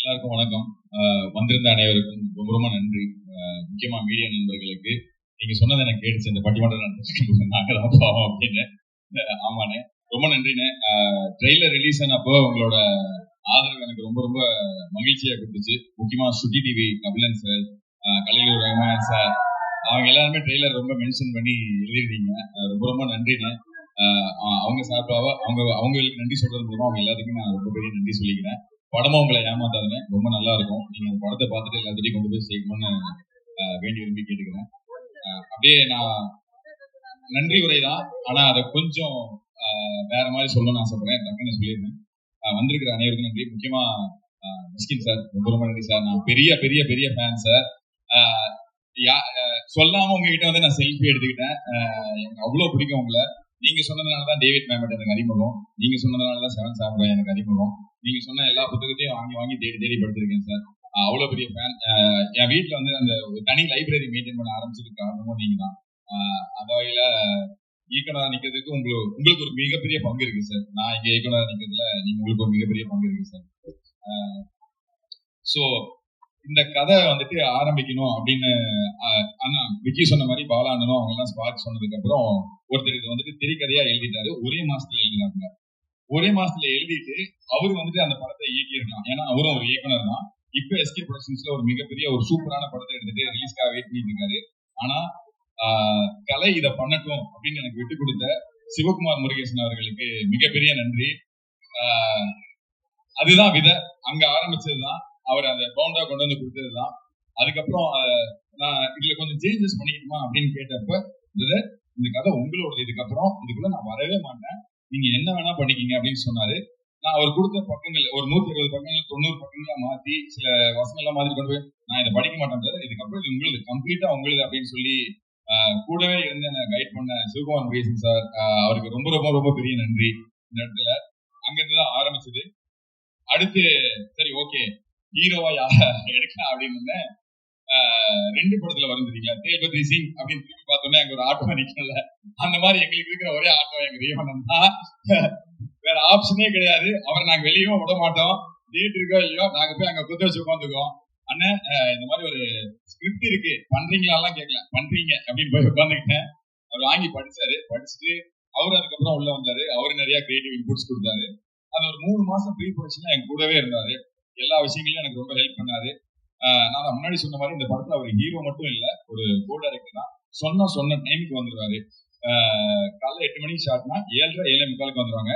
எல்லாருக்கும் வணக்கம். வந்திருந்த அனைவருக்கும் ரொம்ப ரொம்ப நன்றி. முக்கியமா மீடியா நண்பர்களுக்கு நீங்க சொன்னதை எனக்கு கேட்டுச்சு, இந்த பட்டிமன்றம் நடந்துட்டு நாங்கதான் பாவம் அப்படின்னு. ஆமாண்ணே, ரொம்ப நன்றிண்ணே. ட்ரெய்லர் ரிலீஸ் ஆனப்போ உங்களோட ஆதரவு எனக்கு ரொம்ப ரொம்ப மகிழ்ச்சியா கொடுத்துச்சு. முக்கியமா சுட்டி டிவி கபிலன் சார், கலைஞர் ரஹ்மான் சார், அவங்க எல்லாருமே ட்ரெய்லர் ரொம்ப மென்ஷன் பண்ணி எழுதிருந்தீங்க. ரொம்ப ரொம்ப நன்றிண்ணே. அவங்க சார்பாக அவங்களுக்கு நன்றி சொல்றது மூலமா அவங்க எல்லாத்துக்கும் நான் ரொம்ப பெரிய நன்றி சொல்லிக்கிறேன். படமும் உங்களை ஏமாத்தாதுங்க, ரொம்ப நல்லா இருக்கும். நீங்க அந்த படத்தை பார்த்துட்டு எல்லாத்தையும் கொண்டு போய் சேர்க்கணும்னு வேண்டி விரும்பி கேட்டுக்கிறேன். அப்படியே நான் நன்றி உரை தான், ஆனா அதை கொஞ்சம் வேற மாதிரி சொல்லணும்னு ஆசைப்படுறேன். டக்குன்னு சொல்லிடுறேன். வந்திருக்கிற அனைவருக்கும் நன்றி. முக்கியமா மிஸ்கின் சார், ரொம்ப ரொம்ப நன்றி சார். நான் பெரிய பெரிய பெரிய ஃபேன் சார். சொல்லாம உங்ககிட்ட வந்து நான் செல்ஃபி எடுத்துக்கிட்டேன். எனக்கு அவ்வளவு பிடிக்கும் உங்களை. நீங்க சொன்னதுனாலதான் டேவிட் மேமட் எனக்கு அறிமுகம், நீங்க சொன்னதுனாலதான் செவன் சாப்பிட எனக்கு அறிமுகம், நீங்க சொன்ன எல்லா புத்தகத்தையும் வாங்கி வாங்கி தேடி தேடி படிச்சிருக்கேன் சார். அவ்வளவு பெரிய ஃபேன். என் வீட்டுல வந்து அந்த ஒரு தனி லைப்ரரி மெயின்டைன் பண்ண ஆரம்பிச்சதுக்கு காரணமும் நீங்க தான். அந்த வகையில இயக்குனரா நிக்கிறதுக்கு உங்களுக்கு ஒரு மிகப்பெரிய பங்கு இருக்கு சார். நான் இங்க இயக்குனரா நிக்கிறதுல உங்களுக்கு ஒரு மிகப்பெரிய பங்கு இருக்கு சார். சோ இந்த கதை வந்துட்டு ஆரம்பிக்கணும் அப்படின்னு அண்ணா விக்கி சொன்ன மாதிரி பாலா அண்ணனும் அவங்க எல்லாம் ஸ்பார்க் சொன்னதுக்கு அப்புறம் ஒருத்தர் இது வந்துட்டு திரைக்கதையா எழுதிட்டாரு. ஒரே மாசத்துல எழுதினாங்க. ஒரே மாசத்துல எழுதிட்டு அவரு வந்துட்டு அந்த படத்தை இயக்கியிருக்கலாம், ஏன்னா அவரும் ஒரு இயக்குனர் தான். இப்ப எஸ்கே ப்ரொடக்ஷன்ஸ்ல ஒரு மிகப்பெரிய ஒரு சூப்பரான படத்தை எடுத்துட்டு ரிலீஸ்க்காக வெயிட் பண்ணிட்டு இருக்காரு. ஆனா கலை இதை பண்ணட்டும் அப்படின்னு எனக்கு விட்டு கொடுத்த சிவகுமார் முருகேசன் அவர்களுக்கு மிகப்பெரிய நன்றி. அதுதான் விதை, அங்க ஆரம்பிச்சதுதான். அவர் அந்த பவுண்டா கொண்டு வந்து கொடுத்ததுதான். அதுக்கப்புறம் நான் இதுல கொஞ்சம் சேஞ்சஸ் பண்ணிக்கணுமா அப்படின்னு கேட்டப்ப, இந்த கதை உங்களோட, இதுக்கப்புறம் இதுக்குள்ள நான் வரவே மாட்டேன், நீங்க என்ன வேணா பண்ணிக்கிங்க அப்படின்னு சொன்னாரு. நான் அவர் கொடுத்த பக்கங்கள் ஒரு 120 பக்கங்கள் 90 பக்கங்களா மாத்தி சில வசனங்கள்லாம் மாதிரி கொண்டு போய் நான் இதை படிக்க மாட்டேன் சார், இதுக்கப்புறம் இது உங்களுக்கு கம்ப்ளீட்டா உங்களுக்கு அப்படின்னு சொல்லி கூடவே இருந்து என்ன கைட் பண்ண சிவகுமார் முருகேசன் சார், அவருக்கு ரொம்ப ரொம்ப ரொம்ப பெரிய நன்றி. இந்த இடத்துல அங்கிருந்துதான் ஆரம்பிச்சது. அடுத்து சரி ஓகே ஹீரோவா எடுக்கலாம் அப்படின்னு 2 படத்துல வரும் தெரியுங்களா, தேல்பத்ரி சிங் அப்படின்னு திரும்பி பார்த்தோன்னே அங்க ஒரு ஆட்டோ நிக்கல. அந்த மாதிரி எங்களுக்கு இருக்கிற ஒரே ஆட்டோ எங்க ரீவனம் தான், வேற ஆப்ஷனே கிடையாது. அவரை நாங்க வெளியே விட மாட்டோம். டேட் இருக்கோ இல்லையோ நாங்க போய் அங்க குத்த வச்சு உட்காந்துக்குவோம். அண்ணன் இந்த மாதிரி ஒரு ஸ்கிரிப்ட் இருக்கு பண்றீங்களாலாம் கேட்கல, பண்றீங்க அப்படின்னு போய் உட்காந்துக்கிட்டேன். அவர் வாங்கி படிச்சாரு. படிச்சுட்டு அவரு அதுக்கப்புறம் உள்ள வந்தாரு. அவரு நிறைய கிரியேட்டிவ் இன்புட்ஸ் கொடுத்தாரு. அது ஒரு 3 மாசம் ப்ரீ ப்ரொடக்ஷன்ல என் கூடவே இருந்தாரு. எல்லா விஷயங்களையும் எனக்கு ரொம்ப ஹெல்ப் பண்ணாரு. நான் முன்னாடி சொன்ன மாதிரி இந்த படத்துல அவர் ஹீரோ மட்டும் இல்ல, ஒரு கோ டைரக்டர் தான். சொன்ன டைமுக்கு வந்துருவாரு. காலைல 8 மணிக்கு ஷார்ட்னா 7:30 7:45 வந்துருவாங்க.